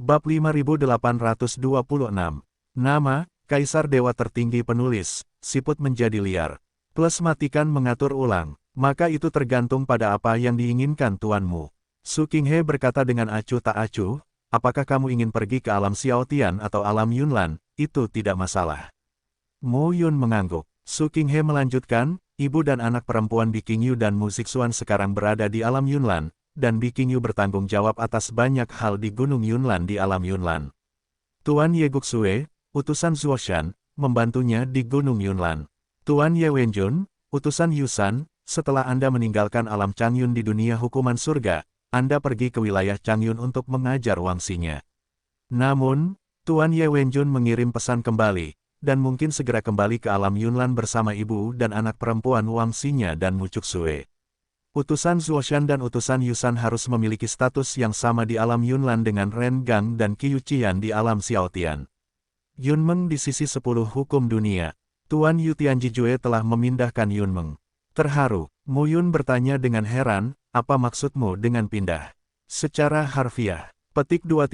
Bab 5826. Nama, Kaisar Dewa Tertinggi Penulis, siput menjadi liar. Plus matikan mengatur ulang, maka itu tergantung pada apa yang diinginkan tuanmu. Su Qinghe berkata dengan acuh tak acuh, apakah kamu ingin pergi ke alam Xiaotian atau alam Yunlan, itu tidak masalah. Mo Yun mengangguk. Su Qinghe melanjutkan, ibu dan anak perempuan Bi Qingyu dan Mu Zixuan sekarang berada di alam Yunlan, dan Bi Qingyu bertanggung jawab atas banyak hal di Gunung Yunlan di alam Yunlan. Tuan Ye Guxue, utusan Zuoshan, membantunya di Gunung Yunlan. Tuan Ye Wenjun, utusan Yusan, setelah Anda meninggalkan alam Changyun di dunia hukuman surga, Anda pergi ke wilayah Changyun untuk mengajar wangsinya. Namun, Tuan Ye Wenjun mengirim pesan kembali, dan mungkin segera kembali ke alam Yunlan bersama ibu dan anak perempuan wangsinya dan Mu Cuxue. Utusan Zuoshan dan utusan Yusan harus memiliki status yang sama di alam Yunlan dengan Ren Gang dan Qiu Qian di alam Xiaotian. Yunmeng di sisi 10 hukum dunia. Tuan Yu Tianjijue telah memindahkan Yunmeng. Terharu, Mu Yun bertanya dengan heran, apa maksudmu dengan pindah? Secara harfiah, petik 2.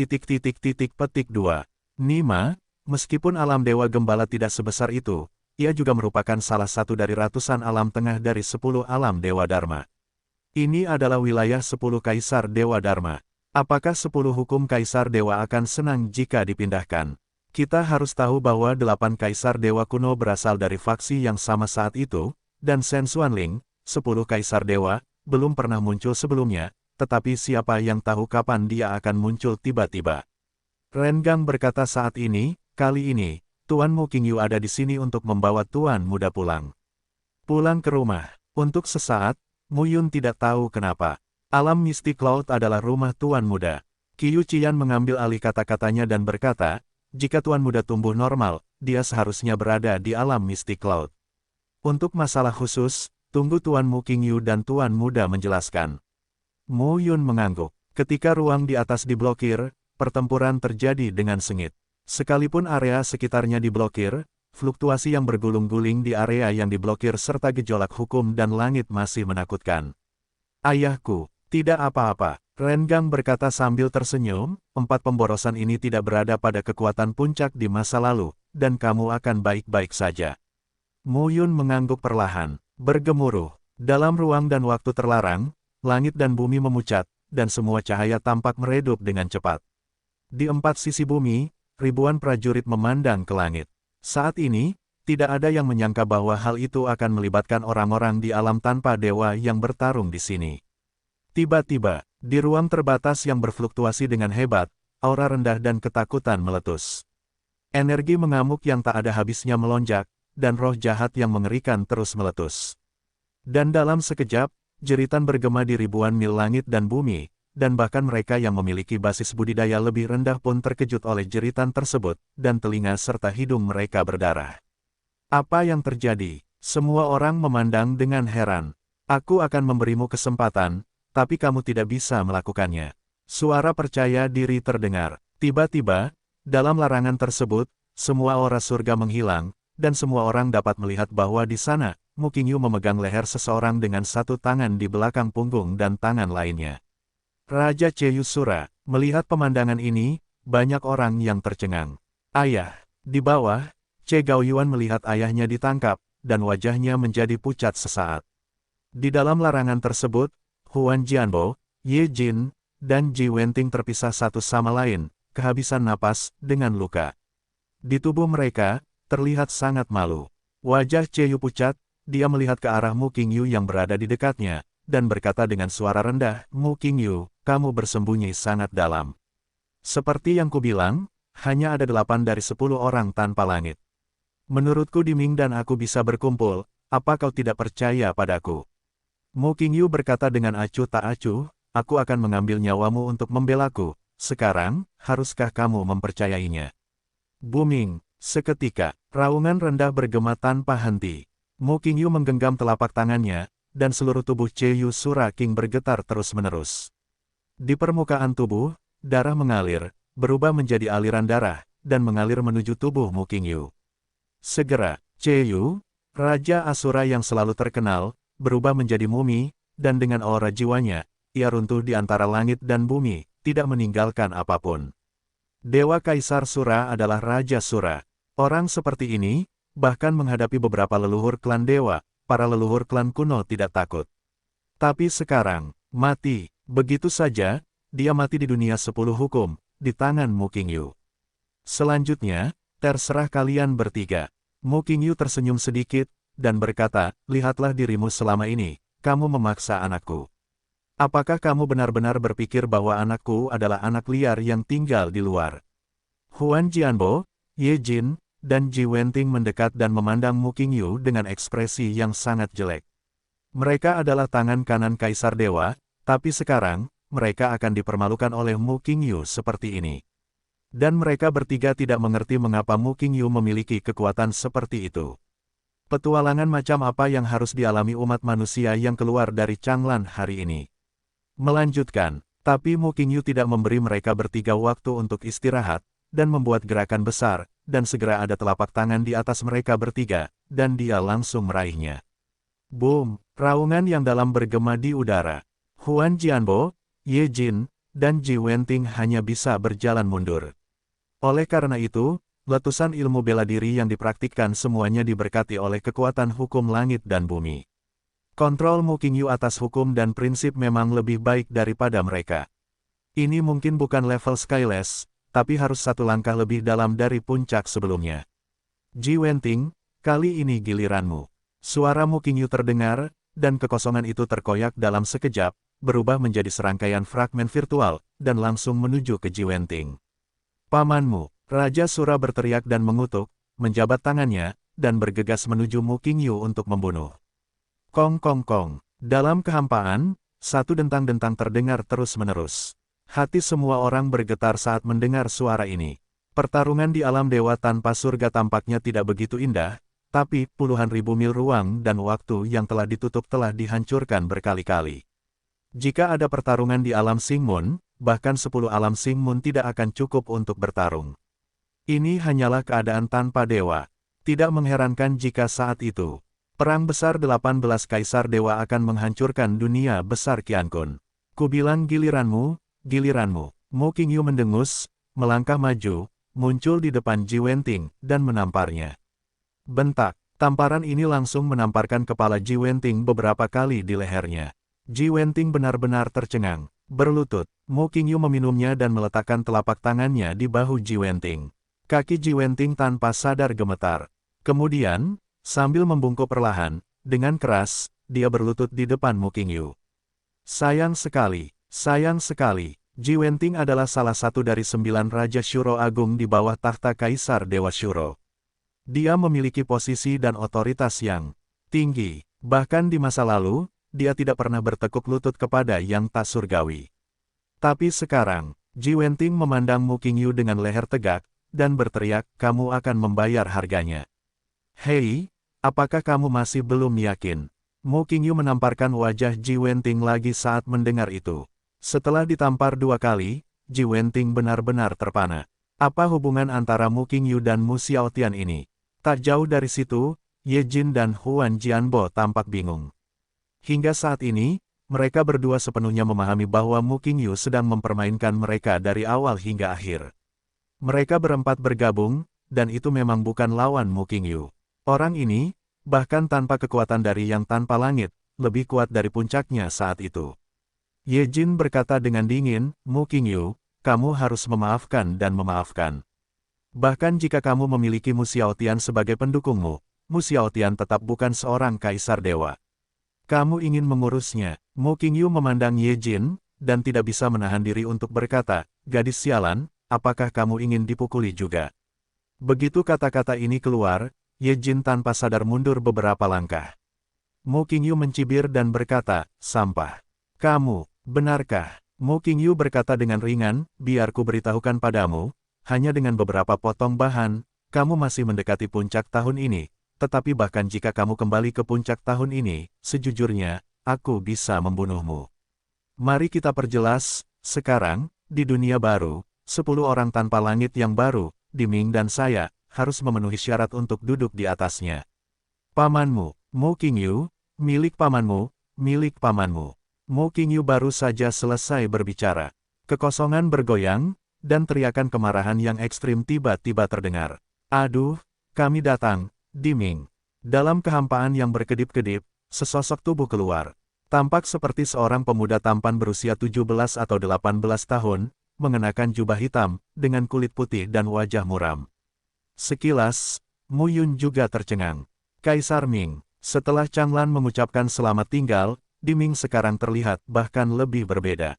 Nima, meskipun alam Dewa Gembala tidak sebesar itu, ia juga merupakan salah satu dari ratusan alam tengah dari 10 alam Dewa Dharma. Ini adalah wilayah 10 Kaisar Dewa Dharma. Apakah 10 hukum Kaisar Dewa akan senang jika dipindahkan? Kita harus tahu bahwa 8 Kaisar Dewa kuno berasal dari faksi yang sama saat itu, dan Shen Xuanling, 10 Kaisar Dewa, belum pernah muncul sebelumnya, tetapi siapa yang tahu kapan dia akan muncul tiba-tiba. Ren Gang berkata saat ini, kali ini, Tuan Mu Qingyu ada di sini untuk membawa Tuan Muda pulang. Pulang ke rumah. Untuk sesaat, Mu Yun tidak tahu kenapa. Alam Mystic Cloud adalah rumah Tuan Muda. Qiu Qian mengambil alih kata-katanya dan berkata, jika Tuan Muda tumbuh normal, dia seharusnya berada di alam Mystic Cloud. Untuk masalah khusus, tunggu Tuan Mu Qingyu dan Tuan Muda menjelaskan. Mu Yun mengangguk. Ketika ruang di atas diblokir, pertempuran terjadi dengan sengit. Sekalipun area sekitarnya diblokir, fluktuasi yang bergulung-guling di area yang diblokir serta gejolak hukum dan langit masih menakutkan. Ayahku, tidak apa-apa, Ren Gang berkata sambil tersenyum, 4 pemborosan ini tidak berada pada kekuatan puncak di masa lalu, dan kamu akan baik-baik saja. Mu Yun mengangguk perlahan, bergemuruh. Dalam ruang dan waktu terlarang, langit dan bumi memucat, dan semua cahaya tampak meredup dengan cepat. Di 4 sisi bumi, ribuan prajurit memandang ke langit. Saat ini, tidak ada yang menyangka bahwa hal itu akan melibatkan orang-orang di alam tanpa dewa yang bertarung di sini. Tiba-tiba, di ruang terbatas yang berfluktuasi dengan hebat, aura rendah dan ketakutan meletus. Energi mengamuk yang tak ada habisnya melonjak, dan roh jahat yang mengerikan terus meletus. Dan dalam sekejap, jeritan bergema di ribuan mil langit dan bumi, dan bahkan mereka yang memiliki basis budidaya lebih rendah pun terkejut oleh jeritan tersebut, dan telinga serta hidung mereka berdarah. Apa yang terjadi? Semua orang memandang dengan heran. Aku akan memberimu kesempatan, tapi kamu tidak bisa melakukannya. Suara percaya diri terdengar. Tiba-tiba, dalam larangan tersebut, semua aura surga menghilang, dan semua orang dapat melihat bahwa di sana, Mu Qingyu memegang leher seseorang dengan satu tangan di belakang punggung dan tangan lainnya. Raja Cheyu Sura, melihat pemandangan ini, banyak orang yang tercengang. Ayah, di bawah, Che Gaoyuan melihat ayahnya ditangkap, dan wajahnya menjadi pucat sesaat. Di dalam larangan tersebut, Huan Jianbo, Ye Jin, dan Ji Wenting terpisah satu sama lain, kehabisan napas, dengan luka. Di tubuh mereka, terlihat sangat malu. Wajah Cheyu pucat, dia melihat ke arah Mu Qingyu yang berada di dekatnya, dan berkata dengan suara rendah, Mu Qingyu, kamu bersembunyi sangat dalam. Seperti yang kubilang, hanya ada 8 dari 10 orang tanpa langit. Menurutku Diming dan aku bisa berkumpul, apa kau tidak percaya padaku? Mu Qingyu berkata dengan acuh tak acuh, aku akan mengambil nyawamu untuk membelaku, sekarang, haruskah kamu mempercayainya? Booming, seketika, raungan rendah bergema tanpa henti. Mu Qingyu menggenggam telapak tangannya, dan seluruh tubuh Cheyu Sura King bergetar terus-menerus. Di permukaan tubuh, darah mengalir, berubah menjadi aliran darah, dan mengalir menuju tubuh Mu Qingyu. Segera, Cheyu, Raja Asura yang selalu terkenal, berubah menjadi mumi, dan dengan aura jiwanya, ia runtuh di antara langit dan bumi, tidak meninggalkan apapun. Dewa Kaisar Sura adalah Raja Sura. Orang seperti ini, bahkan menghadapi beberapa leluhur klan dewa, para leluhur klan kuno tidak takut. Tapi sekarang, mati, begitu saja, dia mati di dunia 10 hukum, di tangan Mu Qingyu. Selanjutnya, terserah kalian bertiga. Mu Qingyu tersenyum sedikit, dan berkata, lihatlah dirimu selama ini, kamu memaksa anakku. Apakah kamu benar-benar berpikir bahwa anakku adalah anak liar yang tinggal di luar? Huan Jianbo, Ye Jin, dan Ji Wenting mendekat dan memandang Mu Qingyu dengan ekspresi yang sangat jelek. Mereka adalah tangan kanan Kaisar Dewa, tapi sekarang, mereka akan dipermalukan oleh Mu Qingyu seperti ini. Dan mereka bertiga tidak mengerti mengapa Mu Qingyu memiliki kekuatan seperti itu. Petualangan macam apa yang harus dialami umat manusia yang keluar dari Changlan hari ini? Melanjutkan, tapi Mu Qingyu tidak memberi mereka bertiga waktu untuk istirahat, dan membuat gerakan besar, dan segera ada telapak tangan di atas mereka bertiga, dan dia langsung meraihnya. Boom! Raungan yang dalam bergema di udara. Huan Jianbo, Ye Jin, dan Ji Wenting hanya bisa berjalan mundur. Oleh karena itu, letusan ilmu bela diri yang dipraktikkan semuanya diberkati oleh kekuatan hukum langit dan bumi. Kontrol Mu Qingyu atas hukum dan prinsip memang lebih baik daripada mereka. Ini mungkin bukan level Skyless, tapi harus satu langkah lebih dalam dari puncak sebelumnya. Ji Wenting, kali ini giliranmu. Suara Mu Qingyu terdengar, dan kekosongan itu terkoyak dalam sekejap, berubah menjadi serangkaian fragmen virtual, dan langsung menuju ke Ji Wenting. Pamanmu, Raja Sura berteriak dan mengutuk, menjabat tangannya, dan bergegas menuju Mu Qingyu untuk membunuh. Kong kong kong. Dalam kehampaan, satu dentang-dentang terdengar terus-menerus. Hati semua orang bergetar saat mendengar suara ini. Pertarungan di alam dewa tanpa surga tampaknya tidak begitu indah, tapi puluhan ribu mil ruang dan waktu yang telah ditutup telah dihancurkan berkali-kali. Jika ada pertarungan di alam Xingmun, bahkan 10 alam Xingmun tidak akan cukup untuk bertarung. Ini hanyalah keadaan tanpa dewa. Tidak mengherankan jika saat itu, perang besar 18 Kaisar Dewa akan menghancurkan dunia besar Qiankun. Kubilang giliranmu, giliranmu. Mu Qingyu mendengus, melangkah maju, muncul di depan Ji Wenting, dan menamparnya. Bentak, tamparan ini langsung menamparkan kepala Ji Wenting beberapa kali di lehernya. Ji Wenting benar-benar tercengang, berlutut. Mu Qingyu meminumnya dan meletakkan telapak tangannya di bahu Ji Wenting. Kaki Ji Wenting tanpa sadar gemetar. Kemudian, sambil membungkuk perlahan, dengan keras, dia berlutut di depan Mu Qingyu. Sayang sekali, Ji Wenting adalah salah satu dari 9 Raja Shuro Agung di bawah takhta Kaisar Dewa Shuro. Dia memiliki posisi dan otoritas yang tinggi. Bahkan di masa lalu, dia tidak pernah bertekuk lutut kepada yang tak surgawi. Tapi sekarang, Ji Wenting memandang Mu Qingyu dengan leher tegak, dan berteriak, kamu akan membayar harganya. Hei, apakah kamu masih belum yakin? Mu Qingyu menamparkan wajah Ji Wenting lagi saat mendengar itu. Setelah ditampar 2 kali, Ji Wenting benar-benar terpana. Apa hubungan antara Mu Qingyu dan Mu Xiaotian ini? Tak jauh dari situ, Ye Jin dan Huan Jianbo tampak bingung. Hingga saat ini, mereka berdua sepenuhnya memahami bahwa Mu Qingyu sedang mempermainkan mereka dari awal hingga akhir. Mereka berempat bergabung, dan itu memang bukan lawan Mu Qingyu. Orang ini, bahkan tanpa kekuatan dari yang tanpa langit, lebih kuat dari puncaknya saat itu. Ye Jin berkata dengan dingin, Mu Qingyu, kamu harus memaafkan dan memaafkan. Bahkan jika kamu memiliki Mu Xiaotian sebagai pendukungmu, Mu Xiaotian tetap bukan seorang kaisar dewa. Kamu ingin mengurusnya. Mu Qingyu memandang Ye Jin, dan tidak bisa menahan diri untuk berkata, gadis sialan, apakah kamu ingin dipukuli juga? Begitu kata-kata ini keluar, Ye Jin tanpa sadar mundur beberapa langkah. Mu Qingyu mencibir dan berkata, sampah. Kamu, benarkah? Mu Qingyu berkata dengan ringan, biar ku beritahukan padamu, hanya dengan beberapa potong bahan, kamu masih mendekati puncak tahun ini, tetapi bahkan jika kamu kembali ke puncak tahun ini, sejujurnya, aku bisa membunuhmu. Mari kita perjelas, sekarang, di dunia baru, 10 orang tanpa langit yang baru, Diming dan saya, harus memenuhi syarat untuk duduk di atasnya. Pamanmu, Mu Qingyu, milik pamanmu, milik pamanmu. Mu Qingyu baru saja selesai berbicara. Kekosongan bergoyang, dan teriakan kemarahan yang ekstrim tiba-tiba terdengar. Aduh, kami datang, Diming. Dalam kehampaan yang berkedip-kedip, sesosok tubuh keluar. Tampak seperti seorang pemuda tampan berusia 17 atau 18 tahun, mengenakan jubah hitam, dengan kulit putih dan wajah muram. Sekilas, Mu Yun juga tercengang. Kaisar Ming. Setelah Changlan mengucapkan selamat tinggal, Diming sekarang terlihat bahkan lebih berbeda.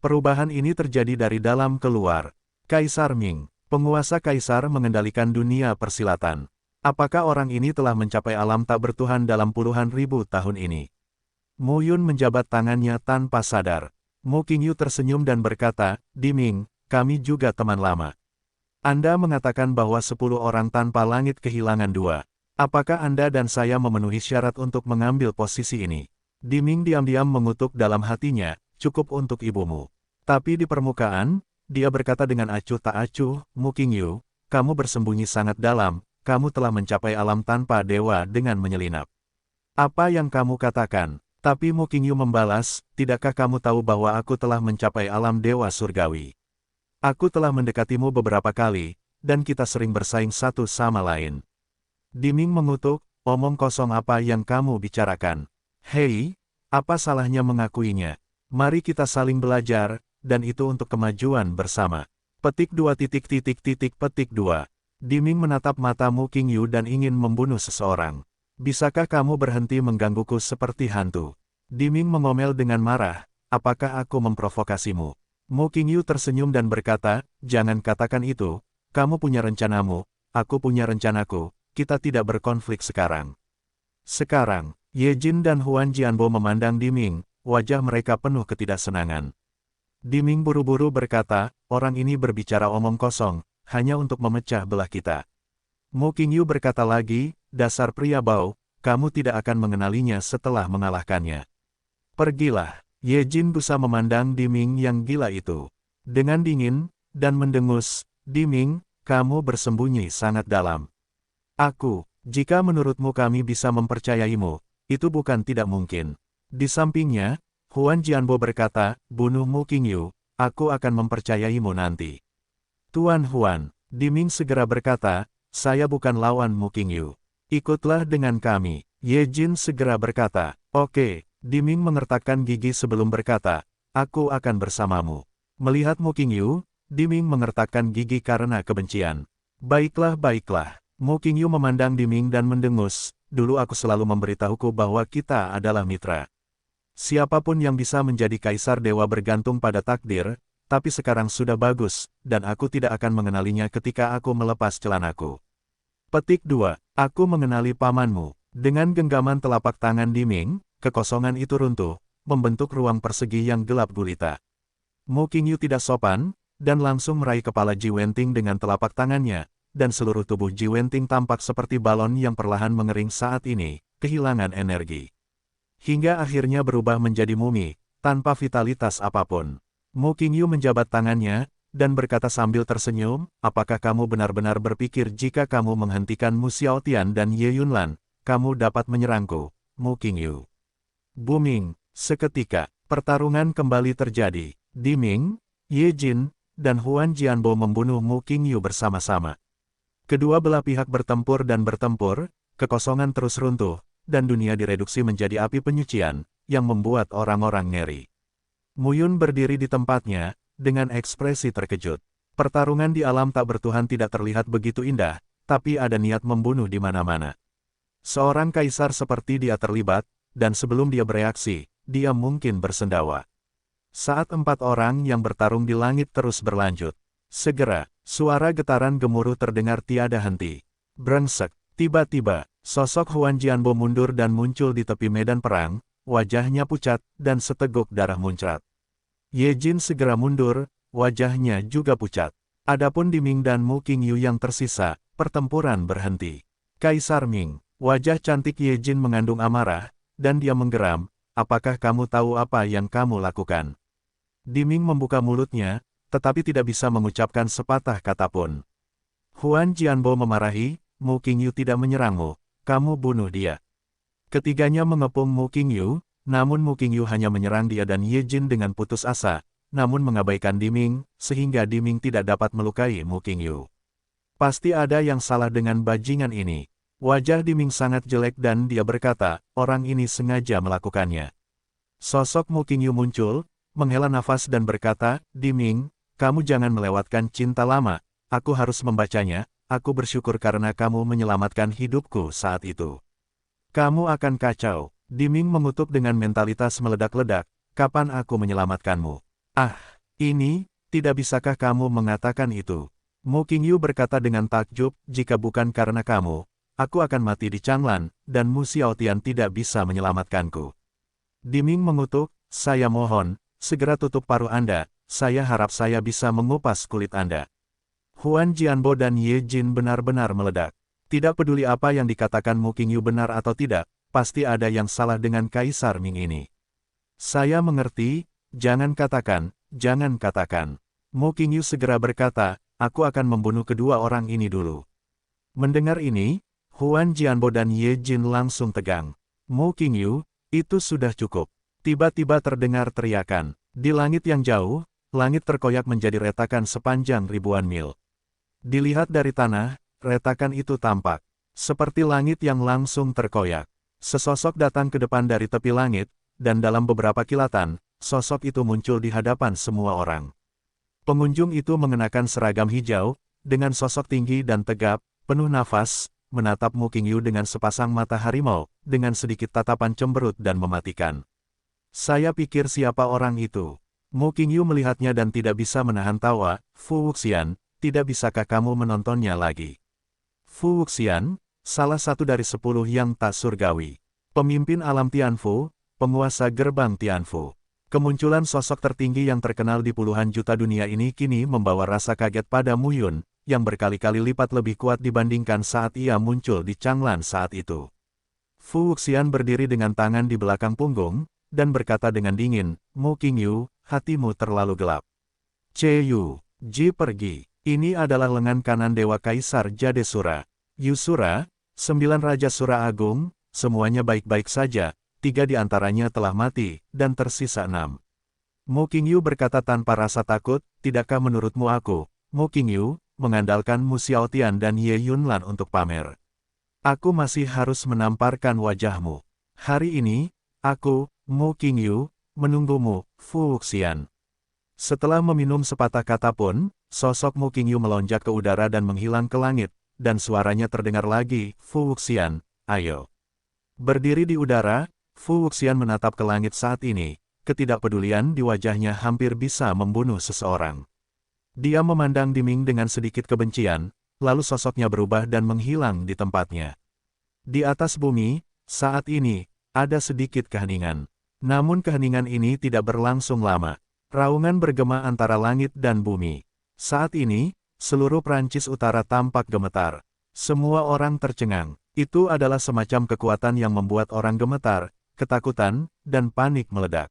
Perubahan ini terjadi dari dalam keluar. Kaisar Ming, penguasa kaisar mengendalikan dunia persilatan. Apakah orang ini telah mencapai alam tak bertuhan dalam puluhan ribu tahun ini? Mu Yun menjabat tangannya tanpa sadar. Mu Qingyu tersenyum dan berkata, Diming, kami juga teman lama. Anda mengatakan bahwa 10 orang tanpa langit kehilangan 2. Apakah Anda dan saya memenuhi syarat untuk mengambil posisi ini? Diming diam-diam mengutuk dalam hatinya, cukup untuk ibumu. Tapi di permukaan, dia berkata dengan acuh tak acuh, Mu Qingyu, kamu bersembunyi sangat dalam, kamu telah mencapai alam tanpa dewa dengan menyelinap. Apa yang kamu katakan? Tapi Mu Qingyu membalas, tidakkah kamu tahu bahwa aku telah mencapai alam dewa surgawi? Aku telah mendekatimu beberapa kali, dan kita sering bersaing satu sama lain. Diming mengutuk, omong kosong apa yang kamu bicarakan? Hei, apa salahnya mengakuinya? Mari kita saling belajar, dan itu untuk kemajuan bersama. Petik 2 petik 2. Diming menatap mata Mu Qingyu dan ingin membunuh seseorang. Bisakah kamu berhenti menggangguku seperti hantu? Diming mengomel dengan marah, apakah aku memprovokasimu? Mu Qingyu tersenyum dan berkata, jangan katakan itu, kamu punya rencanamu, aku punya rencanaku, kita tidak berkonflik sekarang. Sekarang, Ye Jin dan Huan Jianbo memandang Diming, wajah mereka penuh ketidaksenangan. Diming buru-buru berkata, orang ini berbicara omong kosong, hanya untuk memecah belah kita. Mu Qingyu berkata lagi, dasar pria bau, kamu tidak akan mengenalinya setelah mengalahkannya. Pergilah. Ye Jin busa memandang Diming yang gila itu. Dengan dingin, dan mendengus, Diming, kamu bersembunyi sangat dalam. Jika menurutmu kami bisa mempercayaimu, itu bukan tidak mungkin. Di sampingnya, Huan Jianbo berkata, bunuh Mu Qingyu, aku akan mempercayaimu nanti. Tuan Huan, Diming segera berkata, saya bukan lawan Mu Qingyu. Ikutlah dengan kami. Ye Jin segera berkata, oke. Diming mengertakkan gigi sebelum berkata, aku akan bersamamu. Melihat Mu Qingyu, Diming mengertakkan gigi karena kebencian. Baiklah, baiklah. Mu Qingyu memandang Diming dan mendengus, dulu aku selalu memberitahuku bahwa kita adalah mitra. Siapapun yang bisa menjadi kaisar dewa bergantung pada takdir, tapi sekarang sudah bagus, dan aku tidak akan mengenalinya ketika aku melepas celanaku. Petik 2. Aku mengenali pamanmu. Dengan genggaman telapak tangan Diming, kekosongan itu runtuh, membentuk ruang persegi yang gelap gulita. Mu Qingyu tidak sopan, dan langsung meraih kepala Ji Wenting dengan telapak tangannya, dan seluruh tubuh Ji Wenting tampak seperti balon yang perlahan mengering saat ini, kehilangan energi. Hingga akhirnya berubah menjadi mumi, tanpa vitalitas apapun. Mu Qingyu menjabat tangannya, dan berkata sambil tersenyum, apakah kamu benar-benar berpikir jika kamu menghentikan Mu Xiaotian dan Ye Yunlan, kamu dapat menyerangku, Mu Qingyu? Booming, seketika, pertarungan kembali terjadi. Diming, Ye Jin, dan Huan Jianbo membunuh Mu Qingyu bersama-sama. Kedua belah pihak bertempur dan bertempur, kekosongan terus runtuh, dan dunia direduksi menjadi api penyucian, yang membuat orang-orang ngeri. Mu Yun berdiri di tempatnya, dengan ekspresi terkejut. Pertarungan di alam tak bertuhan tidak terlihat begitu indah, tapi ada niat membunuh di mana-mana. Seorang kaisar seperti dia terlibat, dan sebelum dia bereaksi, dia mungkin bersendawa. Saat 4 orang yang bertarung di langit terus berlanjut. Segera, suara getaran gemuruh terdengar tiada henti. Brengsek, tiba-tiba, sosok Huan Jianbo mundur dan muncul di tepi medan perang, wajahnya pucat, dan seteguk darah muncrat. Ye Jin segera mundur, wajahnya juga pucat. Adapun Diming dan Mu Qingyu yang tersisa, pertempuran berhenti. Kaisar Ming, wajah cantik Ye Jin mengandung amarah, dan dia menggeram, apakah kamu tahu apa yang kamu lakukan? Diming membuka mulutnya, tetapi tidak bisa mengucapkan sepatah kata pun. Huan Jianbo memarahi, Mu Qingyu tidak menyerangmu, kamu bunuh dia. Ketiganya mengepung Mu Qingyu, namun Mu Qingyu hanya menyerang dia dan Ye Jin dengan putus asa, namun mengabaikan Diming, sehingga Diming tidak dapat melukai Mu Qingyu. Pasti ada yang salah dengan bajingan ini. Wajah Diming sangat jelek dan dia berkata, orang ini sengaja melakukannya. Sosok Mu Qingyu muncul, menghela nafas dan berkata, Diming, kamu jangan melewatkan cinta lama, aku harus membacanya, aku bersyukur karena kamu menyelamatkan hidupku saat itu. Kamu akan kacau. Diming mengutuk dengan mentalitas meledak-ledak, kapan aku menyelamatkanmu? Ah, ini, tidak bisakah kamu mengatakan itu? Mu Qingyu berkata dengan takjub, jika bukan karena kamu, aku akan mati di Changlan, dan Mu Xiaotian tidak bisa menyelamatkanku. Diming mengutuk, saya mohon, segera tutup paruh Anda, saya harap saya bisa mengupas kulit Anda. Huan Jianbo dan Ye Jin benar-benar meledak. Tidak peduli apa yang dikatakan Mu Qingyu benar atau tidak, pasti ada yang salah dengan Kaisar Ming ini. Saya mengerti, jangan katakan, jangan katakan. Mu Qingyu segera berkata, aku akan membunuh kedua orang ini dulu. Mendengar ini, Huan Jianbo dan Ye Jin langsung tegang. Mu Qingyu, itu sudah cukup. Tiba-tiba terdengar teriakan. Di langit yang jauh, langit terkoyak menjadi retakan sepanjang ribuan mil. Dilihat dari tanah, retakan itu tampak seperti langit yang langsung terkoyak. Sesosok datang ke depan dari tepi langit, dan dalam beberapa kilatan, sosok itu muncul di hadapan semua orang. Pengunjung itu mengenakan seragam hijau, dengan sosok tinggi dan tegap, penuh nafas, menatap Mu Qingyu dengan sepasang mata harimau, dengan sedikit tatapan cemberut dan mematikan. Saya pikir siapa orang itu? Mu Qingyu melihatnya dan tidak bisa menahan tawa, Fu Wuxian, tidak bisakah kamu menontonnya lagi? Fu Wuxian, salah satu dari 10 yang tak surgawi. Pemimpin alam Tianfu, penguasa gerbang Tianfu. Kemunculan sosok tertinggi yang terkenal di puluhan juta dunia ini kini membawa rasa kaget pada Mu Yun, yang berkali-kali lipat lebih kuat dibandingkan saat ia muncul di Changlan saat itu. Fu Wuxian berdiri dengan tangan di belakang punggung, dan berkata dengan dingin, Mu Qingyu, hatimu terlalu gelap. Yu, Ji pergi. Ini adalah lengan kanan Dewa Kaisar Jadesura. Yusura, 9 Raja Sura Agung, semuanya baik-baik saja, 3 di antaranya telah mati, dan tersisa 6. Mu Qingyu berkata tanpa rasa takut, tidakkah menurutmu aku, Mu Qingyu, mengandalkan Mu Xiaotian dan Ye Yunlan untuk pamer? Aku masih harus menamparkan wajahmu. Hari ini, aku, Mu Qingyu, menunggumu, Fu Wuxian. Setelah meminum sepatah kata pun, sosok Mu Qingyu melonjak ke udara dan menghilang ke langit, dan suaranya terdengar lagi, Fu Wuxian, ayo. Berdiri di udara, Fu Wuxian menatap ke langit saat ini, ketidakpedulian di wajahnya hampir bisa membunuh seseorang. Dia memandang Diming dengan sedikit kebencian, lalu sosoknya berubah dan menghilang di tempatnya. Di atas bumi, saat ini, ada sedikit keheningan. Namun keheningan ini tidak berlangsung lama. Raungan bergema antara langit dan bumi. Saat ini, seluruh Prancis Utara tampak gemetar. Semua orang tercengang. Itu adalah semacam kekuatan yang membuat orang gemetar, ketakutan, dan panik meledak.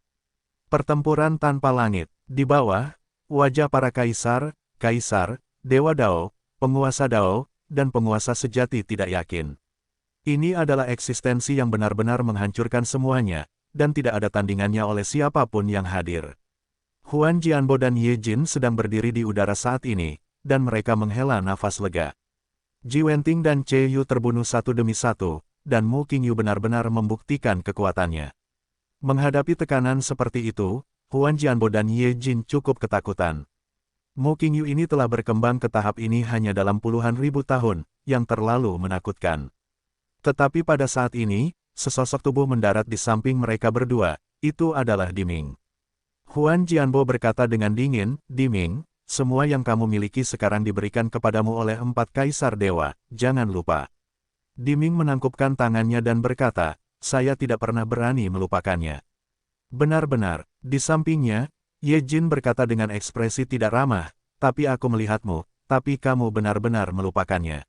Pertempuran tanpa langit. Di bawah, wajah para kaisar, Dewa Dao, penguasa Dao, dan penguasa sejati tidak yakin. Ini adalah eksistensi yang benar-benar menghancurkan semuanya, dan tidak ada tandingannya oleh siapapun yang hadir. Huan Jianbo dan Ye Jin sedang berdiri di udara saat ini, dan mereka menghela nafas lega. Ji Wenting dan Che Yu terbunuh satu demi satu, dan Mu Qingyu benar-benar membuktikan kekuatannya. Menghadapi tekanan seperti itu, Huan Jianbo dan Ye Jin cukup ketakutan. Mu Qingyu ini telah berkembang ke tahap ini hanya dalam puluhan ribu tahun, yang terlalu menakutkan. Tetapi pada saat ini, sesosok tubuh mendarat di samping mereka berdua, itu adalah Diming. Huan Jianbo berkata dengan dingin, Diming, semua yang kamu miliki sekarang diberikan kepadamu oleh 4 kaisar dewa, jangan lupa. Diming menangkupkan tangannya dan berkata, saya tidak pernah berani melupakannya. Benar-benar, di sampingnya, Ye Jin berkata dengan ekspresi tidak ramah, tapi aku melihatmu, tapi kamu benar-benar melupakannya.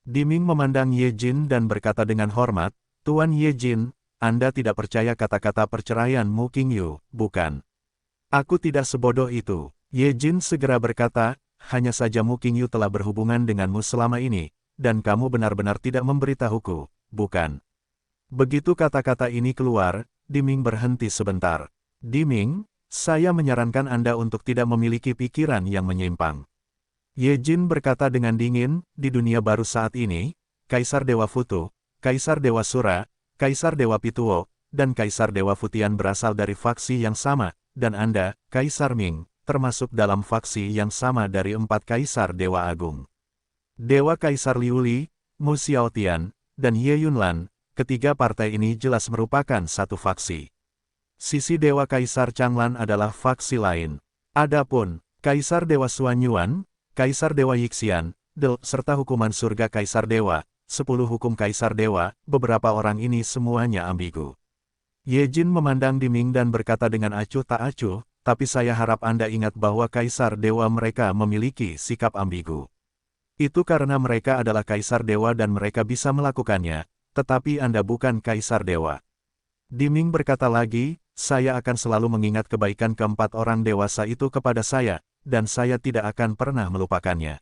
Diming memandang Ye Jin dan berkata dengan hormat, Tuan Ye Jin, Anda tidak percaya kata-kata perceraian Mu Qingyu, bukan? Aku tidak sebodoh itu. Ye Jin segera berkata, hanya saja Mu Qingyu telah berhubungan denganmu selama ini, dan kamu benar-benar tidak memberitahuku, bukan? Begitu kata-kata ini keluar, Diming berhenti sebentar. Diming, Saya menyarankan Anda untuk tidak memiliki pikiran yang menyimpang. Ye Jin berkata dengan dingin, di dunia baru saat ini, Kaisar Dewa Futu, Kaisar Dewa Sura, Kaisar Dewa Pituo, dan Kaisar Dewa Futian berasal dari faksi yang sama, dan Anda, Kaisar Ming, termasuk dalam faksi yang sama dari 4 Kaisar Dewa Agung. Dewa Kaisar Liuli, Mu Xiaotian, dan Ye Yunlan, ketiga partai ini jelas merupakan satu faksi. Sisi Dewa Kaisar Changlan adalah faksi lain. Adapun Kaisar Dewa Xuanyuan, Kaisar Dewa Yixian, serta hukuman surga Kaisar Dewa, 10 hukum Kaisar Dewa, beberapa orang ini semuanya ambigu. Ye Jin memandang di Ming dan berkata dengan acuh tak acuh, tapi saya harap Anda ingat bahwa Kaisar Dewa mereka memiliki sikap ambigu. Itu karena mereka adalah Kaisar Dewa dan mereka bisa melakukannya, tetapi Anda bukan Kaisar Dewa. Di Ming berkata lagi, saya akan selalu mengingat kebaikan keempat orang dewasa itu kepada saya, dan saya tidak akan pernah melupakannya.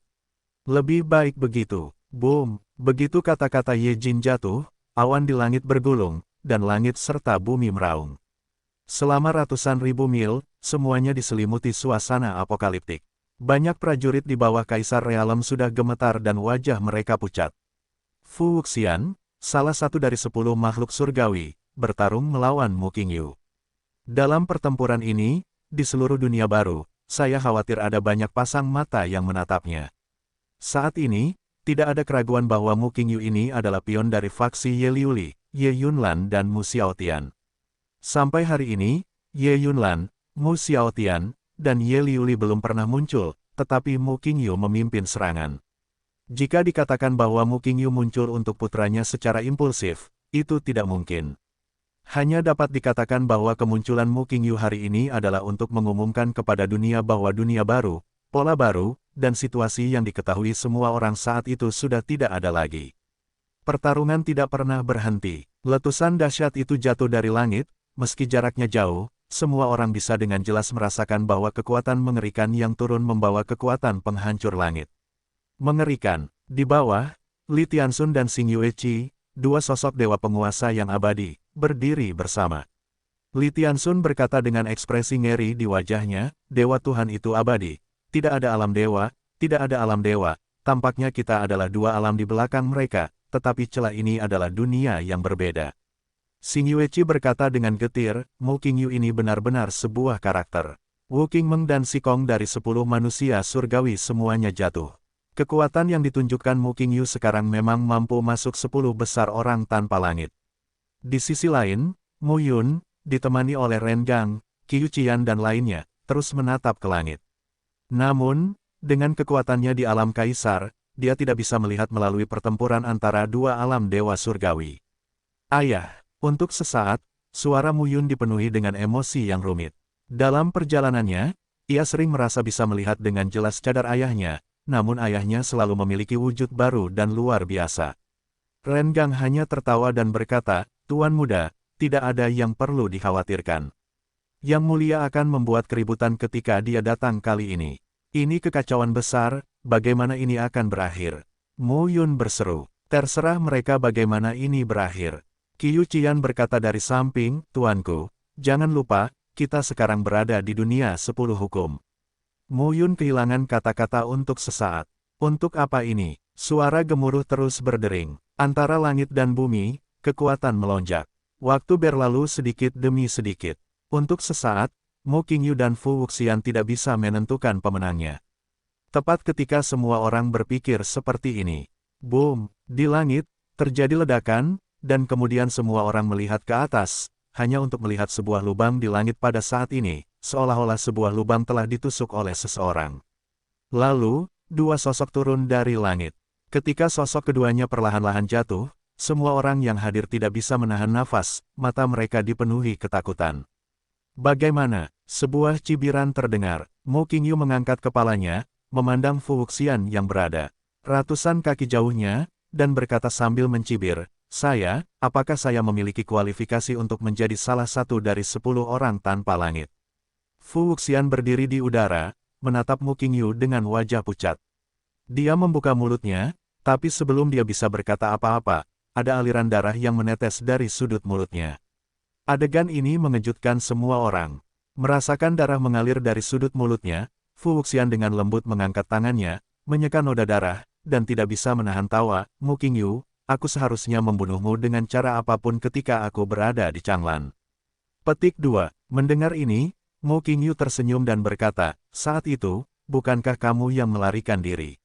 Lebih baik begitu. Boom! Begitu kata-kata Ye Jin jatuh, awan di langit bergulung, dan langit serta bumi meraung. Selama ratusan ribu mil, semuanya diselimuti suasana apokaliptik. Banyak prajurit di bawah Kaisar Realem sudah gemetar dan wajah mereka pucat. Fu Wuxian, salah satu dari 10 makhluk surgawi, bertarung melawan Mu Qingyu. Dalam pertempuran ini, di seluruh dunia baru, saya khawatir ada banyak pasang mata yang menatapnya. Saat ini, tidak ada keraguan bahwa Mu Qingyu ini adalah pion dari faksi Ye Liuli, Ye Yunlan dan Mu Xiaotian. Sampai hari ini, Ye Yunlan, Mu Xiaotian, dan Ye Liuli belum pernah muncul, tetapi Mu Qingyu memimpin serangan. Jika dikatakan bahwa Mu Qingyu muncul untuk putranya secara impulsif, itu tidak mungkin. Hanya dapat dikatakan bahwa kemunculan Mu Qingyu hari ini adalah untuk mengumumkan kepada dunia bahwa dunia baru, pola baru, dan situasi yang diketahui semua orang saat itu sudah tidak ada lagi. Pertarungan tidak pernah berhenti. Letusan dahsyat itu jatuh dari langit, meski jaraknya jauh, semua orang bisa dengan jelas merasakan bahwa kekuatan mengerikan yang turun membawa kekuatan penghancur langit. Mengerikan. Di bawah, Li Tianxun dan Xing Yueqi, dua sosok dewa penguasa yang abadi, berdiri bersama. Li Tianxun berkata dengan ekspresi ngeri di wajahnya, Dewa Tuhan itu abadi. Tidak ada alam dewa, tidak ada alam dewa, tampaknya kita adalah dua alam di belakang mereka, tetapi celah ini adalah dunia yang berbeda. Xing Yueqi berkata dengan getir, Mu Qingyu ini benar-benar sebuah karakter. Wu Qingmeng dan Sikong dari 10 manusia surgawi semuanya jatuh. Kekuatan yang ditunjukkan Mu Qingyu sekarang memang mampu masuk 10 besar orang tanpa langit. Di sisi lain, Mu Yun, ditemani oleh Ren Gang, Qiu Qian dan lainnya, terus menatap ke langit. Namun, dengan kekuatannya di alam kaisar, dia tidak bisa melihat melalui pertempuran antara dua alam dewa surgawi. Ayah, untuk sesaat, suara Mu Yun dipenuhi dengan emosi yang rumit. Dalam perjalanannya, ia sering merasa bisa melihat dengan jelas cadar ayahnya, namun ayahnya selalu memiliki wujud baru dan luar biasa. Ren Gang hanya tertawa dan berkata, Tuan muda, tidak ada yang perlu dikhawatirkan. Yang mulia akan membuat keributan ketika dia datang kali ini. Ini kekacauan besar, bagaimana ini akan berakhir? Mu Yun berseru, terserah mereka bagaimana ini berakhir. Qiu Qian berkata dari samping, Tuanku, jangan lupa, kita sekarang berada di dunia 10 hukum. Mu Yun kehilangan kata-kata untuk sesaat. Untuk apa ini? Suara gemuruh terus berdering. Antara langit dan bumi, kekuatan melonjak. Waktu berlalu sedikit demi sedikit. Untuk sesaat, Mu Qingyu dan Fu Wuxian tidak bisa menentukan pemenangnya. Tepat ketika semua orang berpikir seperti ini. Boom! Di langit, terjadi ledakan, dan kemudian semua orang melihat ke atas, hanya untuk melihat sebuah lubang di langit pada saat ini, seolah-olah sebuah lubang telah ditusuk oleh seseorang. Lalu, dua sosok turun dari langit. Ketika sosok keduanya perlahan-lahan jatuh, semua orang yang hadir tidak bisa menahan nafas, mata mereka dipenuhi ketakutan. Bagaimana? Sebuah cibiran terdengar. Mu Qingyu mengangkat kepalanya, memandang Fu Wuxian yang berada ratusan kaki jauhnya, dan berkata sambil mencibir, apakah saya memiliki kualifikasi untuk menjadi salah satu dari 10 orang tanpa langit? Fu Wuxian berdiri di udara, menatap Mu Qingyu dengan wajah pucat. Dia membuka mulutnya, tapi sebelum dia bisa berkata apa-apa, ada aliran darah yang menetes dari sudut mulutnya. Adegan ini mengejutkan semua orang. Merasakan darah mengalir dari sudut mulutnya, Fu Wuxian dengan lembut mengangkat tangannya, menyeka noda darah, dan tidak bisa menahan tawa. Mu Qingyu, aku seharusnya membunuhmu dengan cara apapun ketika aku berada di Changlan. Petik 2. Mendengar ini, Mu Qingyu tersenyum dan berkata, saat itu, bukankah kamu yang melarikan diri?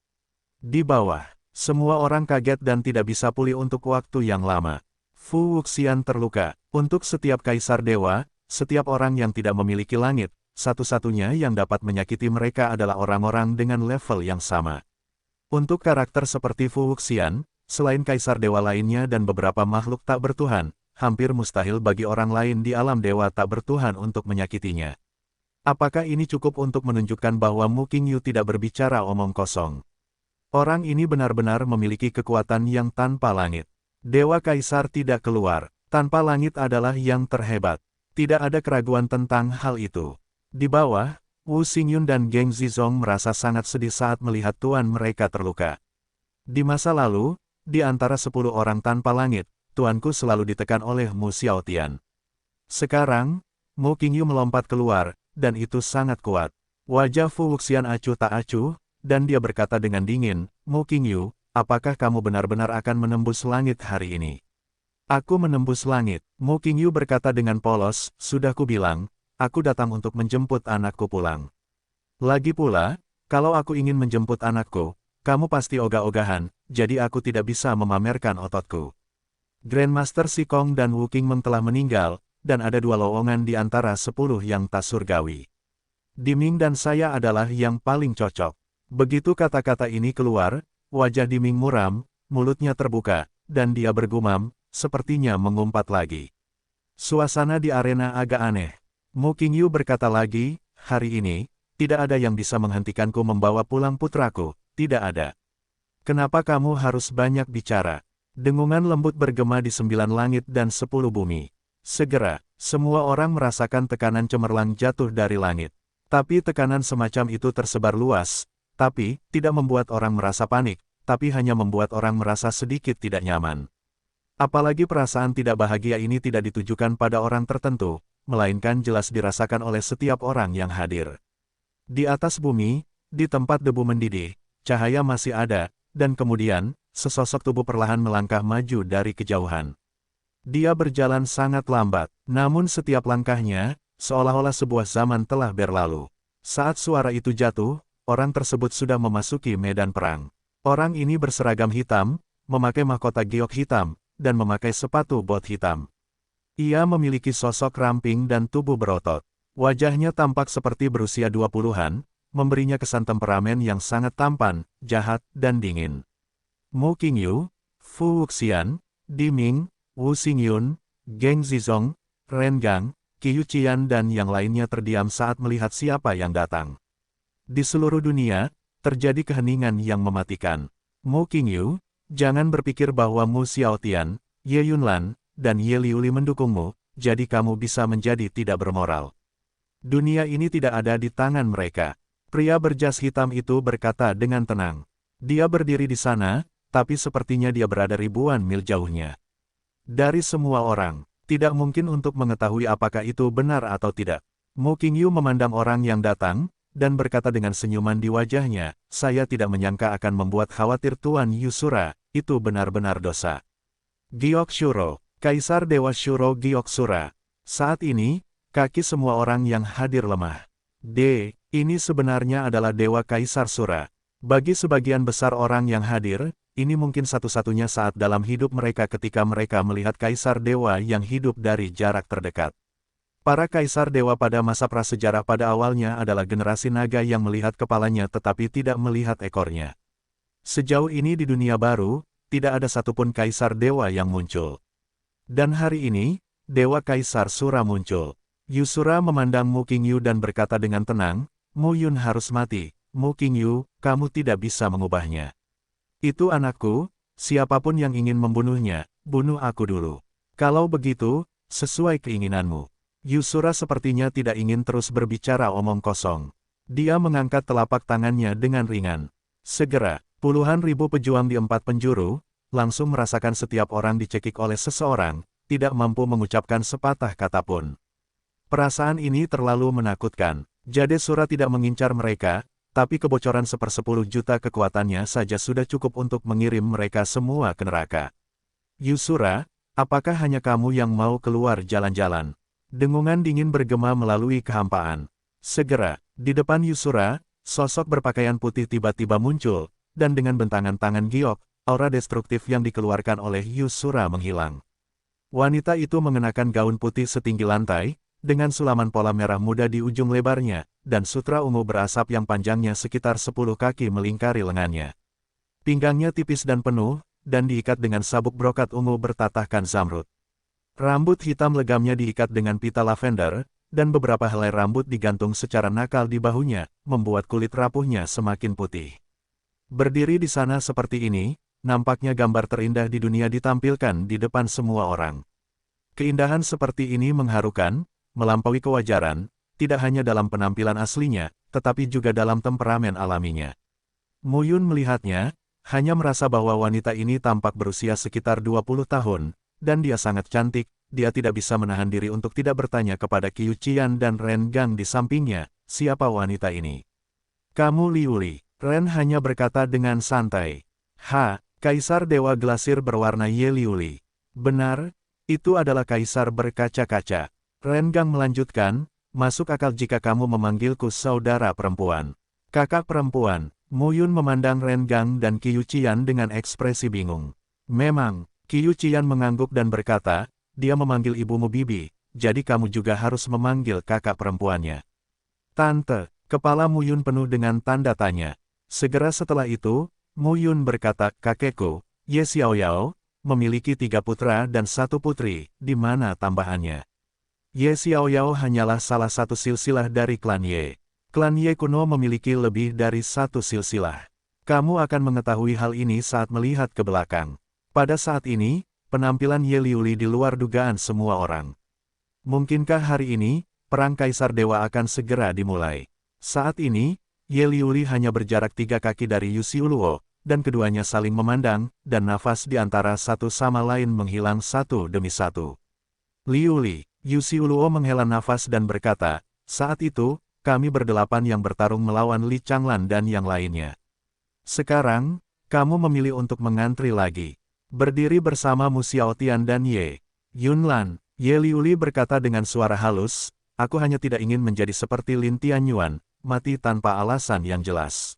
Di bawah, semua orang kaget dan tidak bisa pulih untuk waktu yang lama. Fu Wuxian terluka. Untuk setiap kaisar dewa, setiap orang yang tidak memiliki langit, satu-satunya yang dapat menyakiti mereka adalah orang-orang dengan level yang sama. Untuk karakter seperti Fu Wuxian, selain kaisar dewa lainnya dan beberapa makhluk tak bertuhan, hampir mustahil bagi orang lain di alam dewa tak bertuhan untuk menyakitinya. Apakah ini cukup untuk menunjukkan bahwa Mu Qingyu tidak berbicara omong kosong? Orang ini benar-benar memiliki kekuatan yang tanpa langit. Dewa Kaisar tidak keluar, tanpa langit adalah yang terhebat. Tidak ada keraguan tentang hal itu. Di bawah, Wu Xingyun dan Geng Zizong merasa sangat sedih saat melihat tuan mereka terluka. Di masa lalu, di antara 10 orang tanpa langit, tuanku selalu ditekan oleh Mu Xiaotian. Sekarang, Mu Qingyu melompat keluar, dan itu sangat kuat. Wajah Fu Wuxian acuh tak acuh, dan dia berkata dengan dingin, Mu Qingyu, apakah kamu benar-benar akan menembus langit hari ini? Aku menembus langit, Mu Qingyu berkata dengan polos, sudah kubilang, aku datang untuk menjemput anakku pulang. Lagi pula, kalau aku ingin menjemput anakku, kamu pasti ogah-ogahan, jadi aku tidak bisa memamerkan ototku. Grandmaster Sikong dan Wu Qingmeng telah meninggal, dan ada 2 lowongan di antara 10 yang tak surgawi. Diming dan saya adalah yang paling cocok. Begitu kata-kata ini keluar, wajah Diming muram, mulutnya terbuka, dan dia bergumam, sepertinya mengumpat lagi. Suasana di arena agak aneh. Mu Qingyu berkata lagi, hari ini, tidak ada yang bisa menghentikanku membawa pulang putraku, tidak ada. Kenapa kamu harus banyak bicara? Dengungan lembut bergema di 9 langit dan 10 bumi. Segera, semua orang merasakan tekanan cemerlang jatuh dari langit. Tapi tekanan semacam itu tersebar luas, tapi tidak membuat orang merasa panik, tapi hanya membuat orang merasa sedikit tidak nyaman. Apalagi perasaan tidak bahagia ini tidak ditujukan pada orang tertentu, melainkan jelas dirasakan oleh setiap orang yang hadir. Di atas bumi, di tempat debu mendidih, cahaya masih ada, dan kemudian, sesosok tubuh perlahan melangkah maju dari kejauhan. Dia berjalan sangat lambat, namun setiap langkahnya, seolah-olah sebuah zaman telah berlalu. Saat suara itu jatuh, orang tersebut sudah memasuki medan perang. Orang ini berseragam hitam, memakai mahkota giok hitam, dan memakai sepatu bot hitam. Ia memiliki sosok ramping dan tubuh berotot. Wajahnya tampak seperti berusia 20-an, memberinya kesan temperamen yang sangat tampan, jahat, dan dingin. Mu Qingyu, Fu Wuxian, Diming, Wu Xingyun, Geng Zizong, Ren Gang, Qiu Qian dan yang lainnya terdiam saat melihat siapa yang datang. Di seluruh dunia, terjadi keheningan yang mematikan. Mu Qingyu, jangan berpikir bahwa Mu Xiaotian, Ye Yunlan, dan Ye Liuli mendukungmu, jadi kamu bisa menjadi tidak bermoral. Dunia ini tidak ada di tangan mereka. Pria berjas hitam itu berkata dengan tenang. Dia berdiri di sana, tapi sepertinya dia berada ribuan mil jauhnya. Dari semua orang, tidak mungkin untuk mengetahui apakah itu benar atau tidak. Mu Qingyu memandang orang yang datang, dan berkata dengan senyuman di wajahnya, saya tidak menyangka akan membuat khawatir Tuan Yusura, itu benar-benar dosa. Giok Shuro, Kaisar Dewa Shuro Giok Sura. Saat ini, kaki semua orang yang hadir lemah. Ini sebenarnya adalah Dewa Kaisar Sura. Bagi sebagian besar orang yang hadir, ini mungkin satu-satunya saat dalam hidup mereka ketika mereka melihat Kaisar Dewa yang hidup dari jarak terdekat. Para kaisar dewa pada masa prasejarah pada awalnya adalah generasi naga yang melihat kepalanya tetapi tidak melihat ekornya. Sejauh ini di dunia baru, tidak ada satupun kaisar dewa yang muncul. Dan hari ini, Dewa Kaisar Sura muncul. Yusura memandang Mu Qingyu dan berkata dengan tenang, Mu Yun harus mati, Mu Qingyu, kamu tidak bisa mengubahnya. Itu anakku, siapapun yang ingin membunuhnya, bunuh aku dulu. Kalau begitu, sesuai keinginanmu. Yusura sepertinya tidak ingin terus berbicara omong kosong. Dia mengangkat telapak tangannya dengan ringan. Segera, puluhan ribu pejuang di 4 penjuru, langsung merasakan setiap orang dicekik oleh seseorang, tidak mampu mengucapkan sepatah kata pun. Perasaan ini terlalu menakutkan. Jadesura tidak mengincar mereka, tapi kebocoran 1/10 juta kekuatannya saja sudah cukup untuk mengirim mereka semua ke neraka. Yusura, apakah hanya kamu yang mau keluar jalan-jalan? Dengungan dingin bergema melalui kehampaan. Segera, di depan Yusura, sosok berpakaian putih tiba-tiba muncul, dan dengan bentangan tangan giok, aura destruktif yang dikeluarkan oleh Yusura menghilang. Wanita itu mengenakan gaun putih setinggi lantai, dengan sulaman pola merah muda di ujung lebarnya, dan sutra ungu berasap yang panjangnya sekitar 10 kaki melingkari lengannya. Pinggangnya tipis dan penuh, dan diikat dengan sabuk brokat ungu bertatahkan zamrud. Rambut hitam legamnya diikat dengan pita lavender, dan beberapa helai rambut digantung secara nakal di bahunya, membuat kulit rapuhnya semakin putih. Berdiri di sana seperti ini, nampaknya gambar terindah di dunia ditampilkan di depan semua orang. Keindahan seperti ini mengharukan, melampaui kewajaran, tidak hanya dalam penampilan aslinya, tetapi juga dalam temperamen alaminya. Muyun melihatnya, hanya merasa bahwa wanita ini tampak berusia sekitar 20 tahun, dan dia sangat cantik, dia tidak bisa menahan diri untuk tidak bertanya kepada Qiu Qian dan Ren Gang di sampingnya, siapa wanita ini? Kamu Liu Li, Ren hanya berkata dengan santai. Kaisar Dewa Glasir berwarna Ye Liu Li. Benar, itu adalah kaisar berkaca-kaca. Ren Gang melanjutkan, masuk akal jika kamu memanggilku saudara perempuan. Kakak perempuan, Muyun memandang Ren Gang dan Qiu Qian dengan ekspresi bingung. Memang, Qiu Qian mengangguk dan berkata, dia memanggil ibumu Bibi, jadi kamu juga harus memanggil kakak perempuannya. Tante, kepala Muyun penuh dengan tanda tanya. Segera setelah itu, Muyun berkata, kakekku, Ye Xiaoyao, memiliki 3 putra dan 1 putri, di mana tambahannya? Ye Xiaoyao hanyalah salah satu silsilah dari klan Ye. Klan Ye kuno memiliki lebih dari 1 silsilah. Kamu akan mengetahui hal ini saat melihat ke belakang. Pada saat ini, penampilan Ye Liu Li di luar dugaan semua orang. Mungkinkah hari ini, perang Kaisar Dewa akan segera dimulai? Saat ini, Ye Liu Li hanya berjarak 3 kaki dari Yu Xiuluo, dan keduanya saling memandang, dan nafas di antara satu sama lain menghilang satu demi satu. Liu Li, Yu Xiuluo menghela nafas dan berkata, saat itu, kami berdelapan yang bertarung melawan Li Changlan dan yang lainnya. Sekarang, kamu memilih untuk mengantri lagi. Berdiri bersama Mu Xiaotian dan Ye Yunlan, Ye Liu Li berkata dengan suara halus, aku hanya tidak ingin menjadi seperti Lin Tianyuan, mati tanpa alasan yang jelas.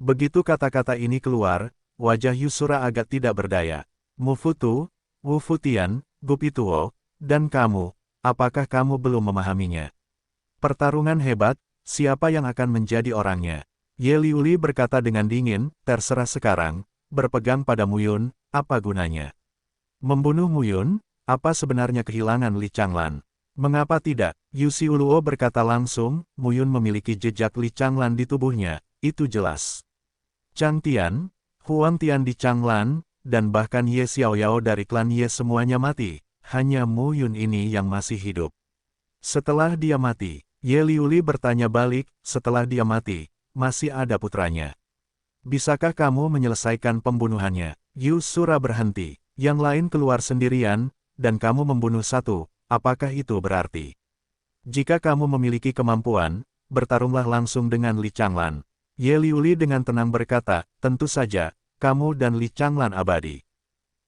Begitu kata-kata ini keluar, wajah Yusura agak tidak berdaya. Mu Futu, Wu Futian, Gupituo, dan kamu, apakah kamu belum memahaminya? Pertarungan hebat, siapa yang akan menjadi orangnya? Ye Liu Li berkata dengan dingin, terserah sekarang, berpegang pada Muyun, apa gunanya? Membunuh Muyun, apa sebenarnya kehilangan Li Changlan? Mengapa tidak? Yu Xiuluo berkata langsung, Muyun memiliki jejak Li Changlan di tubuhnya, itu jelas. Chang Tian, Huang Tian di Changlan, dan bahkan Ye Xiaoyao dari klan Ye semuanya mati, hanya Muyun ini yang masih hidup. Setelah dia mati, Ye Liu Li bertanya balik, setelah dia mati, masih ada putranya. Bisakah kamu menyelesaikan pembunuhannya? Yusura berhenti, yang lain keluar sendirian, dan kamu membunuh satu, apakah itu berarti? Jika kamu memiliki kemampuan, bertarunglah langsung dengan Li Changlan. Ye Liu Li dengan tenang berkata, tentu saja, kamu dan Li Changlan abadi.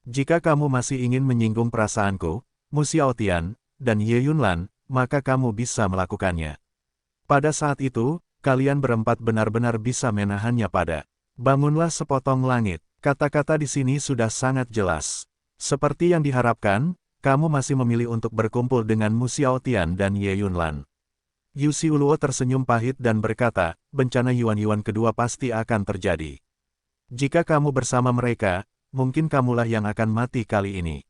Jika kamu masih ingin menyinggung perasaanku, Mu Xiaotian, dan Ye Yunlan, maka kamu bisa melakukannya. Pada saat itu, kalian berempat benar-benar bisa menahannya pada. Bangunlah sepotong langit. Kata-kata di sini sudah sangat jelas. Seperti yang diharapkan, kamu masih memilih untuk berkumpul dengan Mu Xiaotian dan Ye Yunlan. Yu Xiuluo tersenyum pahit dan berkata, bencana Yuan-Yuan kedua pasti akan terjadi. Jika kamu bersama mereka, mungkin kamulah yang akan mati kali ini.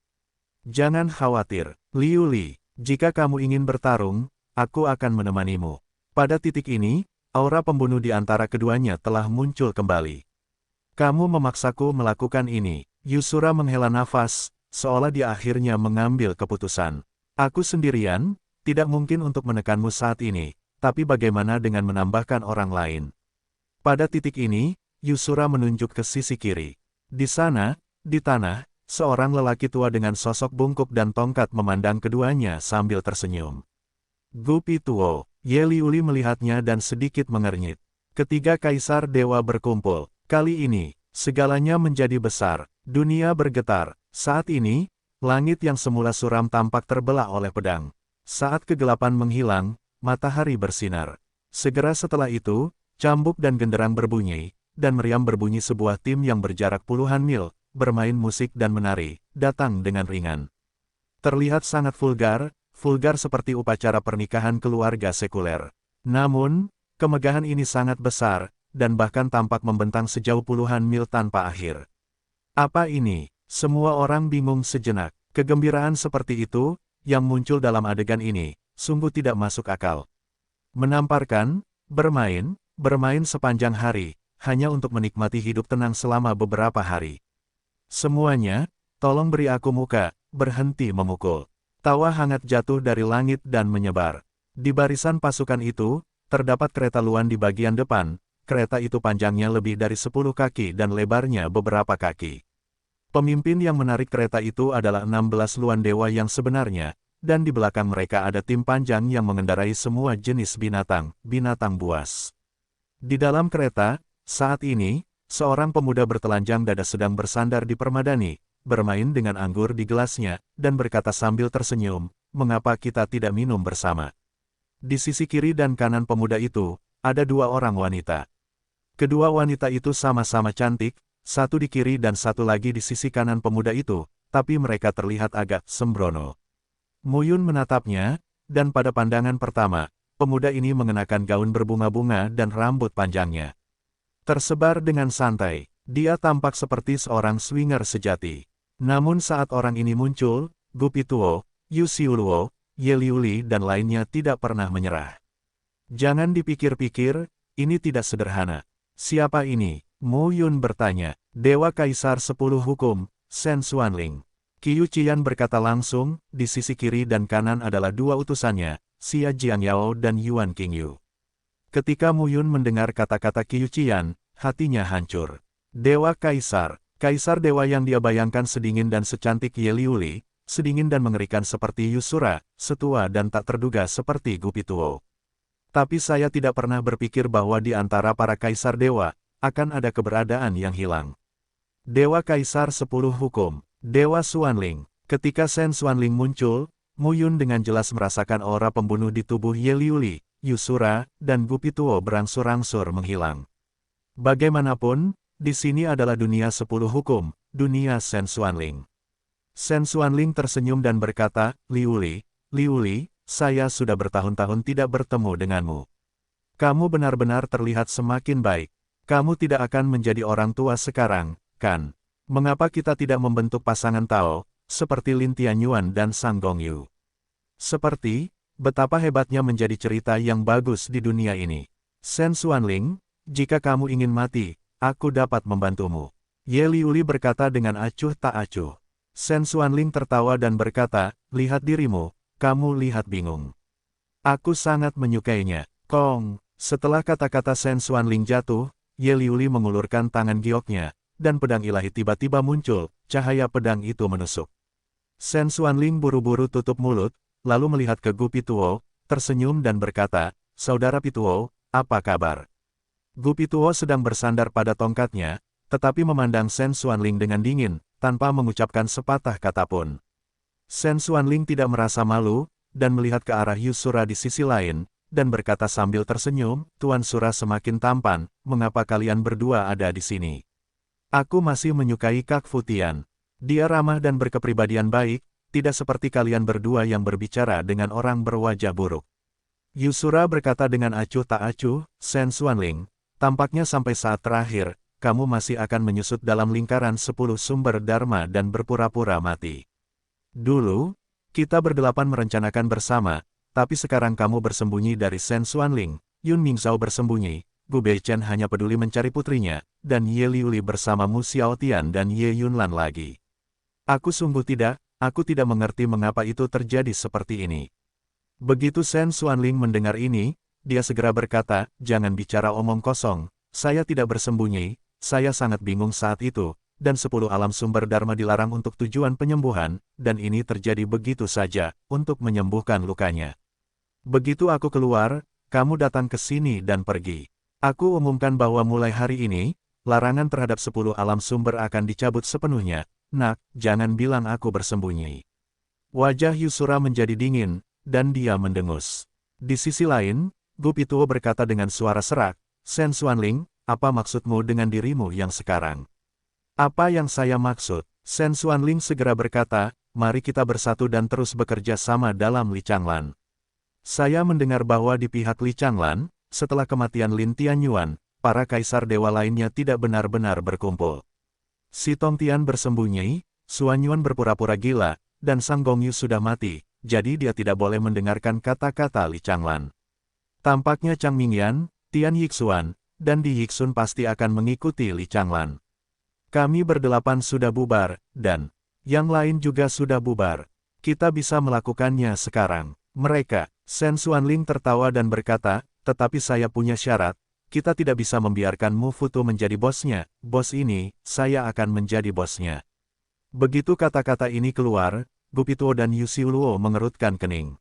Jangan khawatir, Liu Li, jika kamu ingin bertarung, aku akan menemanimu. Pada titik ini, aura pembunuh di antara keduanya telah muncul kembali. Kamu memaksaku melakukan ini. Yusura menghela nafas, seolah dia akhirnya mengambil keputusan. Aku sendirian, tidak mungkin untuk menekanmu saat ini, tapi bagaimana dengan menambahkan orang lain? Pada titik ini, Yusura menunjuk ke sisi kiri. Di sana, di tanah, seorang lelaki tua dengan sosok bungkuk dan tongkat memandang keduanya sambil tersenyum. Gupi Tuo, Ye Liuli melihatnya dan sedikit mengernyit. Ketiga kaisar dewa berkumpul. Kali ini, segalanya menjadi besar. Dunia bergetar. Saat ini, langit yang semula suram tampak terbelah oleh pedang. Saat kegelapan menghilang, matahari bersinar. Segera setelah itu, cambuk dan genderang berbunyi, dan meriam berbunyi sebuah tim yang berjarak puluhan mil, bermain musik dan menari, datang dengan ringan. Terlihat sangat vulgar seperti upacara pernikahan keluarga sekuler. Namun, kemegahan ini sangat besar, dan bahkan tampak membentang sejauh puluhan mil tanpa akhir. Apa ini? Semua orang bingung sejenak. Kegembiraan seperti itu, yang muncul dalam adegan ini, sungguh tidak masuk akal. Menamparkan, bermain sepanjang hari, hanya untuk menikmati hidup tenang selama beberapa hari. Semuanya, tolong beri aku muka, berhenti memukul. Tawa hangat jatuh dari langit dan menyebar. Di barisan pasukan itu, terdapat kereta luan di bagian depan. Kereta itu panjangnya lebih dari 10 kaki dan lebarnya beberapa kaki. Pemimpin yang menarik kereta itu adalah 16 luan dewa yang sebenarnya, dan di belakang mereka ada tim panjang yang mengendarai semua jenis binatang buas. Di dalam kereta, saat ini, seorang pemuda bertelanjang dada sedang bersandar di permadani, bermain dengan anggur di gelasnya, dan berkata sambil tersenyum, "Mengapa kita tidak minum bersama?" Di sisi kiri dan kanan pemuda itu, ada dua orang wanita. Kedua wanita itu sama-sama cantik, satu di kiri dan satu lagi di sisi kanan pemuda itu, tapi mereka terlihat agak sembrono. Muyun menatapnya, dan pada pandangan pertama, pemuda ini mengenakan gaun berbunga-bunga dan rambut panjangnya tersebar dengan santai. Dia tampak seperti seorang swinger sejati. Namun saat orang ini muncul, Gupi Tuo, Yu Xiuluo, Ye Liuli dan lainnya tidak pernah menyerah. Jangan dipikir-pikir, ini tidak sederhana. Siapa ini? Mo Yun bertanya. Dewa Kaisar 10 Hukum, Shen Xuanling. Qiu Qian berkata langsung, di sisi kiri dan kanan adalah dua utusannya, Xia Jiangyao dan Yuan Qingyu. Ketika Mo Yun mendengar kata-kata Qiu Qian, hatinya hancur. Dewa Kaisar, Kaisar Dewa yang dia bayangkan sedingin dan secantik Ye Liuli, sedingin dan mengerikan seperti Yusura, setua dan tak terduga seperti Gupi Tuo. Tapi saya tidak pernah berpikir bahwa di antara para Kaisar Dewa, akan ada keberadaan yang hilang. Dewa Kaisar 10 Hukum, Dewa Xuanling. Ketika Shen Xuanling muncul, Mo Yun dengan jelas merasakan aura pembunuh di tubuh Ye Liuli, Yusura, dan Gupi Tuo berangsur-angsur menghilang. Bagaimanapun, di sini adalah dunia 10 hukum, dunia Shen Xuanling. Shen Xuanling tersenyum dan berkata, Liuli, saya sudah bertahun-tahun tidak bertemu denganmu. Kamu benar-benar terlihat semakin baik. Kamu tidak akan menjadi orang tua sekarang, kan? Mengapa kita tidak membentuk pasangan Tao, seperti Lin Tianyuan dan Sang Gongyu? Seperti, betapa hebatnya menjadi cerita yang bagus di dunia ini. Shen Xuanling, jika kamu ingin mati, aku dapat membantumu. Ye Liuli berkata dengan acuh tak acuh. Shen Xuanling tertawa dan berkata, lihat dirimu, kamu lihat bingung. Aku sangat menyukainya. Kong, setelah kata-kata Shen Xuanling jatuh, Ye Liuli mengulurkan tangan gioknya, dan pedang ilahi tiba-tiba muncul, cahaya pedang itu menusuk. Shen Xuanling buru-buru tutup mulut, lalu melihat ke Gupi Tuo, tersenyum dan berkata, Saudara Pituo, apa kabar? Gupi Tuo sedang bersandar pada tongkatnya, tetapi memandang Shen Xuanling dengan dingin, tanpa mengucapkan sepatah kata pun. Shen Xuanling tidak merasa malu, dan melihat ke arah Yusura di sisi lain, dan berkata sambil tersenyum, Tuan Sura semakin tampan, mengapa kalian berdua ada di sini? Aku masih menyukai Kak Futian. Dia ramah dan berkepribadian baik, tidak seperti kalian berdua yang berbicara dengan orang berwajah buruk. Yusura berkata dengan acuh tak acuh, Shen Xuanling, tampaknya sampai saat terakhir, kamu masih akan menyusut dalam lingkaran 10 sumber dharma dan berpura-pura mati. Dulu, kita berdelapan merencanakan bersama, tapi sekarang kamu bersembunyi dari Shen Xuanling, Yun Mingzhao bersembunyi, Gu Beichen hanya peduli mencari putrinya, dan Ye Liuli bersama Mu Xiaotian dan Ye Yunlan lagi. Aku tidak mengerti mengapa itu terjadi seperti ini. Begitu Shen Xuanling mendengar ini, dia segera berkata, jangan bicara omong kosong, saya tidak bersembunyi, saya sangat bingung saat itu, dan 10 alam sumber dharma dilarang untuk tujuan penyembuhan, dan ini terjadi begitu saja, untuk menyembuhkan lukanya. Begitu aku keluar, kamu datang ke sini dan pergi. Aku umumkan bahwa mulai hari ini, larangan terhadap 10 alam sumber akan dicabut sepenuhnya. Nak, jangan bilang aku bersembunyi. Wajah Yusura menjadi dingin, dan dia mendengus. Di sisi lain, Gu Pituo berkata dengan suara serak, Shen Xuanling, apa maksudmu dengan dirimu yang sekarang? Apa yang saya maksud? Shen Xuanling segera berkata, mari kita bersatu dan terus bekerja sama dalam Li Changlan. Saya mendengar bahwa di pihak Li Changlan, setelah kematian Lin Tianyuan, para kaisar dewa lainnya tidak benar-benar berkumpul. Si Tongtian bersembunyi, Suanyuan berpura-pura gila, dan Sang Gongyu sudah mati, jadi dia tidak boleh mendengarkan kata-kata Li Changlan. Tampaknya Chang Mingyan, Tian Yixuan, dan Di Yixun pasti akan mengikuti Li Changlan. Kami berdelapan sudah bubar, dan yang lain juga sudah bubar. Kita bisa melakukannya sekarang. Mereka, Shen Xuanling tertawa dan berkata, tetapi saya punya syarat, kita tidak bisa membiarkan Mu Futu menjadi bosnya, bos ini, saya akan menjadi bosnya. Begitu kata-kata ini keluar, Gu Pituo dan Yu Xiuluo mengerutkan kening.